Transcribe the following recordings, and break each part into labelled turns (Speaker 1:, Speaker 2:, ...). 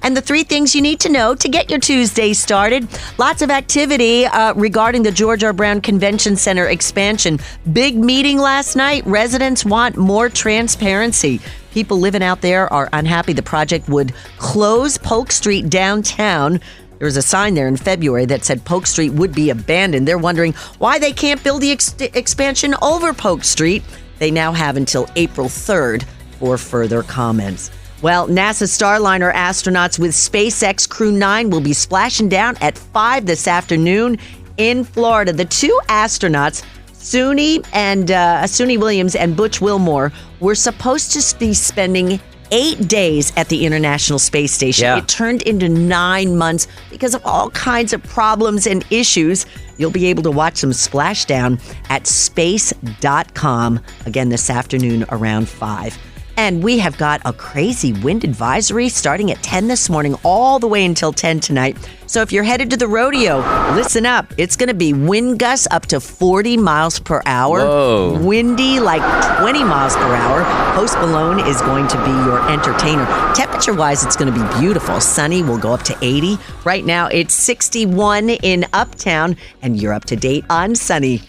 Speaker 1: and the 3 things you need to know to get your Tuesday started. Lots of activity regarding the George R. Brown Convention Center expansion. Big meeting last night. Residents want more transparency. People living out there are unhappy the project would close Polk Street downtown. There was a sign there in February that said Polk Street would be abandoned. They're wondering why they can't build the expansion over Polk Street. They now have until April 3rd for further comments. Well, NASA Starliner astronauts with SpaceX Crew 9 will be splashing down at 5 this afternoon in Florida. The 2 astronauts, Suni Williams and Butch Wilmore, were supposed to be spending 8 days at the International Space Station.
Speaker 2: Yeah.
Speaker 1: It turned into 9 months because of all kinds of problems and issues. You'll be able to watch them splash down at space.com again this afternoon around 5. And we have got a crazy wind advisory starting at 10 this morning all the way until 10 tonight. So if you're headed to the rodeo, listen up. It's going to be wind gusts up to 40 miles per hour.
Speaker 2: Whoa.
Speaker 1: Windy like 20 miles per hour. Post Malone is going to be your entertainer. Temperature-wise, it's going to be beautiful. Sunny will go up to 80. Right now, it's 61 in Uptown, and you're up to date on Sunny.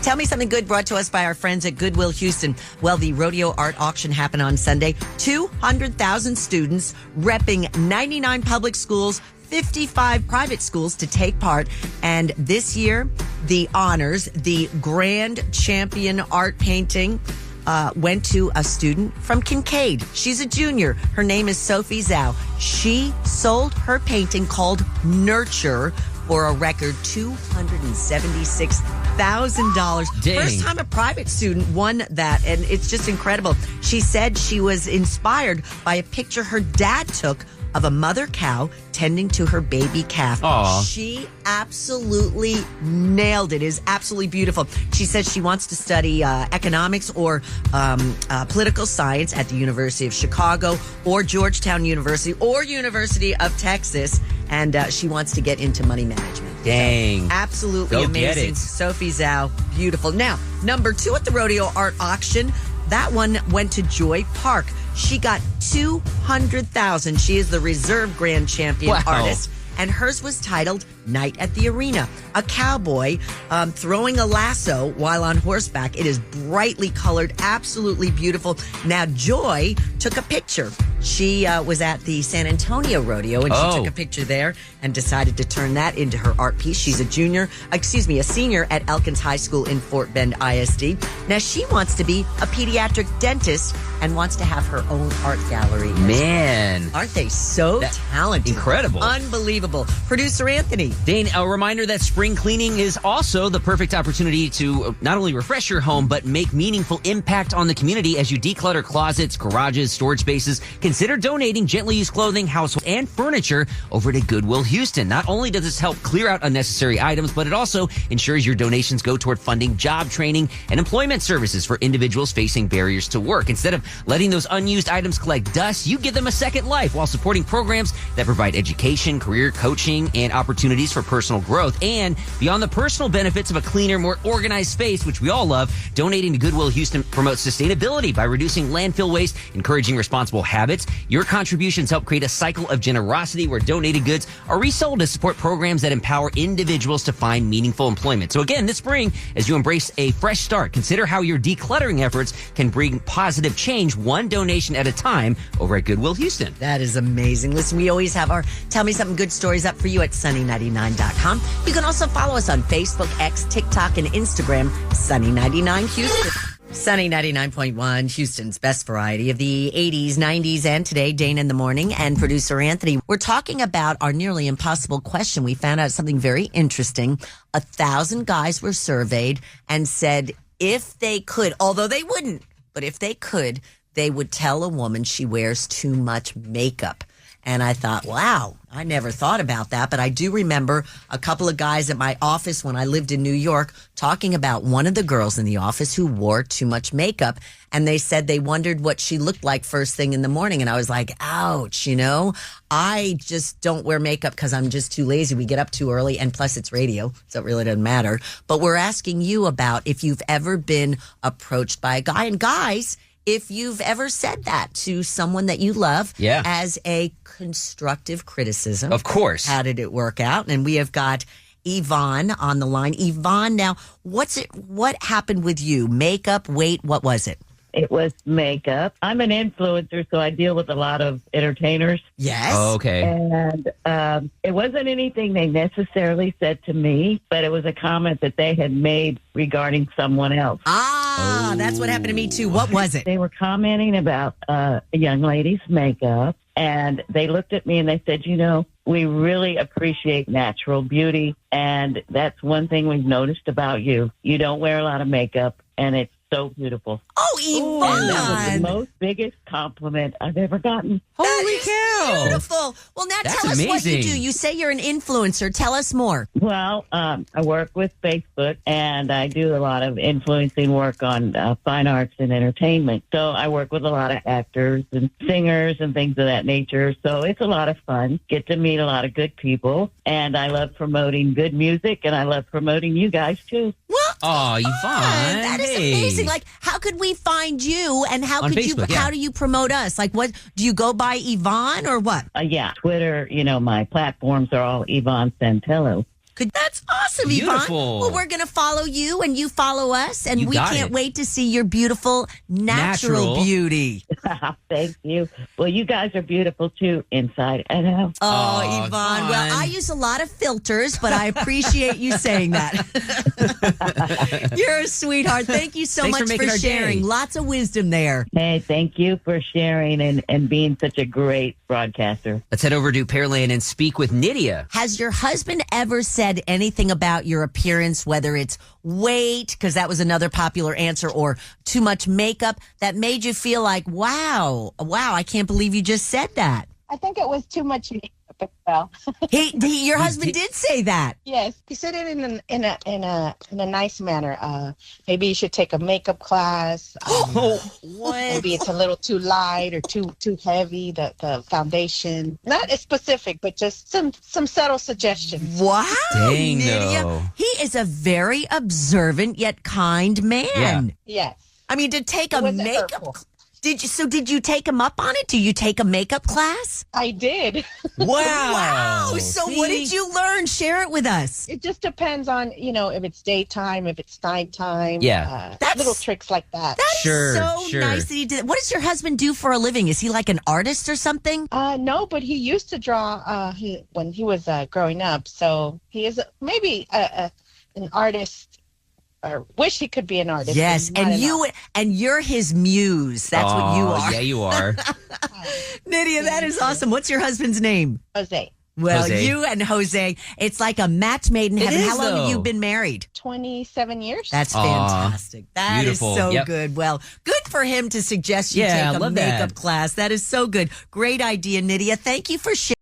Speaker 1: Tell me something good brought to us by our friends at Goodwill Houston. Well, the rodeo art auction happened on Sunday. 200,000 students repping 99 public schools, 55 private schools to take part. And this year, the honors, the grand champion art painting, went to a student from Kincaid. She's a junior. Her name is Sophie Zhao. She sold her painting called Nurture for a record $276,000. First time a private student won that, and it's just incredible. She said she was inspired by a picture her dad took of a mother cow tending to her baby calf.
Speaker 2: Aww.
Speaker 1: She absolutely nailed it. It is absolutely beautiful. She says she wants to study economics or political science at the University of Chicago or Georgetown University or University of Texas. And she wants to get into money management.
Speaker 2: Dang.
Speaker 1: So, absolutely
Speaker 2: Go
Speaker 1: amazing.
Speaker 2: get it.
Speaker 1: Sophie Zhao, beautiful. Now, number 2 at the rodeo art auction. That one went to Joy Park. She got $200,000. She is the reserve grand champion artist. And hers was titled Night at the Arena. A cowboy throwing a lasso while on horseback. It is brightly colored, absolutely beautiful. Now, Joy took a picture. She was at the San Antonio Rodeo, and she took a picture there and decided to turn that into her art piece. She's a senior at Elkins High School in Fort Bend ISD. Now, she wants to be a pediatric dentist and wants to have her own art gallery.
Speaker 2: Man.
Speaker 1: Aren't they so talented?
Speaker 2: Incredible.
Speaker 1: Unbelievable. Producer Anthony.
Speaker 2: Dane, a reminder that spring cleaning is also the perfect opportunity to not only refresh your home, but make meaningful impact on the community as you declutter closets, garages, storage spaces. Consider donating gently used clothing, household, and furniture over to Goodwill Houston. Not only does this help clear out unnecessary items, but it also ensures your donations go toward funding job training and employment services for individuals facing barriers to work. Instead of letting those unused items collect dust, you give them a second life while supporting programs that provide education, career coaching, and opportunities for personal growth. And beyond the personal benefits of a cleaner, more organized space, which we all love, donating to Goodwill Houston promotes sustainability by reducing landfill waste, encouraging responsible habits. Your contributions help create a cycle of generosity where donated goods are resold to support programs that empower individuals to find meaningful employment. So again, this spring, as you embrace a fresh start, consider how your decluttering efforts can bring positive change one donation at a time over at Goodwill Houston.
Speaker 1: That is amazing. Listen, we always have our Tell Me Something Good stories up for you at sunny99.com. You can also follow us on Facebook, X, TikTok, and Instagram, Sunny99 Houston. Sunny 99.1, Houston's best variety of the 80s, 90s, and today, Dane in the morning, and producer Anthony. We're talking about our nearly impossible question. We found out something very interesting. 1,000 guys were surveyed and said if they could, although they wouldn't, but if they could, they would tell a woman she wears too much makeup. And I thought, wow, I never thought about that. But I do remember a couple of guys at my office when I lived in New York talking about one of the girls in the office who wore too much makeup. And they said they wondered what she looked like first thing in the morning. And I was like, ouch, I just don't wear makeup because I'm just too lazy. We get up too early. And plus it's radio, so it really doesn't matter. But we're asking you about if you've ever been approached by a guy. And guys, if you've ever said that to someone that you love as a constructive criticism.
Speaker 2: Of course.
Speaker 1: How did it work out? And we have got Yvonne on the line. Yvonne, now, what happened with you? Makeup, weight, what was it?
Speaker 3: It was makeup. I'm an influencer, so I deal with a lot of entertainers.
Speaker 1: Yes.
Speaker 2: Oh, okay.
Speaker 3: And it wasn't anything they necessarily said to me, but it was a comment that they had made regarding someone else.
Speaker 1: That's what happened to me too. What was it?
Speaker 3: They were commenting about a young lady's makeup, and they looked at me and they said, we really appreciate natural beauty, and that's one thing we've noticed about you. You don't wear a lot of makeup, and it's so beautiful.
Speaker 1: Oh, Yvonne!
Speaker 3: And that was the most biggest compliment I've ever gotten.
Speaker 2: Holy cow!
Speaker 1: Beautiful. Well, now
Speaker 2: That's
Speaker 1: tell us what you
Speaker 2: amazing.
Speaker 1: do. You say you're an influencer. Tell us more.
Speaker 3: Well, I work with Facebook, and I do a lot of influencing work on fine arts and entertainment. So I work with a lot of actors and singers and things of that nature. So it's a lot of fun. Get to meet a lot of good people, and I love promoting good music, and I love promoting you guys too.
Speaker 1: Well,
Speaker 2: Oh, Yvonne.
Speaker 1: that is
Speaker 2: hey.
Speaker 1: amazing. Like, how could we find you, and how
Speaker 2: On
Speaker 1: could
Speaker 2: Facebook,
Speaker 1: you? How do you promote us? Like, what do you go by, Yvonne, or what?
Speaker 3: Yeah, Twitter, my platforms are all Yvonne Santello.
Speaker 1: That's awesome,
Speaker 2: Beautiful.
Speaker 1: Yvonne. Well, we're going to follow you, and you follow us, and
Speaker 2: You
Speaker 1: we
Speaker 2: got
Speaker 1: can't
Speaker 2: it.
Speaker 1: wait to see your beautiful natural beauty.
Speaker 3: Thank you. Well, you guys are beautiful too, inside and out.
Speaker 1: Oh,
Speaker 2: Oh,
Speaker 1: Yvonne. Well,
Speaker 2: Yvonne.
Speaker 1: I use a lot of filters, but I appreciate you saying that. You're a sweetheart. Thank you so
Speaker 2: Thanks for
Speaker 1: much
Speaker 2: making
Speaker 1: for
Speaker 2: our
Speaker 1: sharing.
Speaker 2: day.
Speaker 1: Lots of wisdom there.
Speaker 3: Hey, thank you for sharing and being such a great broadcaster.
Speaker 2: Let's head over to Pearland and speak with Nydia.
Speaker 1: Has your husband ever said anything about your appearance, whether it's weight, because that was another popular answer, or too much makeup, that made you feel like, wow, I can't believe you just said that?
Speaker 4: I think it was too much makeup as well.
Speaker 1: Your husband did say that.
Speaker 4: Yes, he said it in a nice manner. Maybe you should take a makeup class.
Speaker 1: What?
Speaker 4: Maybe it's a little too light or too heavy. The foundation, not as specific, but just some subtle suggestions.
Speaker 1: Wow,
Speaker 2: Dang,
Speaker 1: Nydia.
Speaker 2: though.
Speaker 1: He is a very observant yet kind man.
Speaker 2: Yeah.
Speaker 4: Yes,
Speaker 1: I mean, to take a
Speaker 4: It wasn't
Speaker 1: makeup.
Speaker 4: hurtful.
Speaker 1: Did you take him up on it? Do you take a makeup class?
Speaker 4: I did.
Speaker 1: Wow. So what
Speaker 2: See?
Speaker 1: did you learn? Share it with us.
Speaker 4: It just depends on if it's daytime, if it's nighttime.
Speaker 2: Yeah.
Speaker 1: That's-
Speaker 4: little tricks like that.
Speaker 1: That is
Speaker 2: Sure,
Speaker 1: so
Speaker 2: sure.
Speaker 1: nice that he did. What does your husband do for a living? Is he like an artist or something?
Speaker 4: No, but he used to draw when he was growing up. So he is maybe an artist, or wish he could be an artist.
Speaker 1: Yes,
Speaker 4: but not
Speaker 1: and you're his muse. That's what you are.
Speaker 2: Yeah, you are.
Speaker 1: Nydia, that is awesome. What's your husband's name?
Speaker 4: Jose.
Speaker 1: Well,
Speaker 2: Jose.
Speaker 1: you and Jose, it's like a match made in
Speaker 2: It
Speaker 1: heaven.
Speaker 2: is,
Speaker 1: How long have
Speaker 2: though.
Speaker 1: you been married?
Speaker 4: 27 years.
Speaker 1: That's
Speaker 2: Aw,
Speaker 1: fantastic. That is
Speaker 2: beautiful.
Speaker 1: so
Speaker 2: Yep.
Speaker 1: good. Well, good for him to suggest you
Speaker 2: Yeah, I
Speaker 1: take a
Speaker 2: love
Speaker 1: makeup
Speaker 2: that.
Speaker 1: class. That is so good. Great idea, Nydia. Thank you for sharing.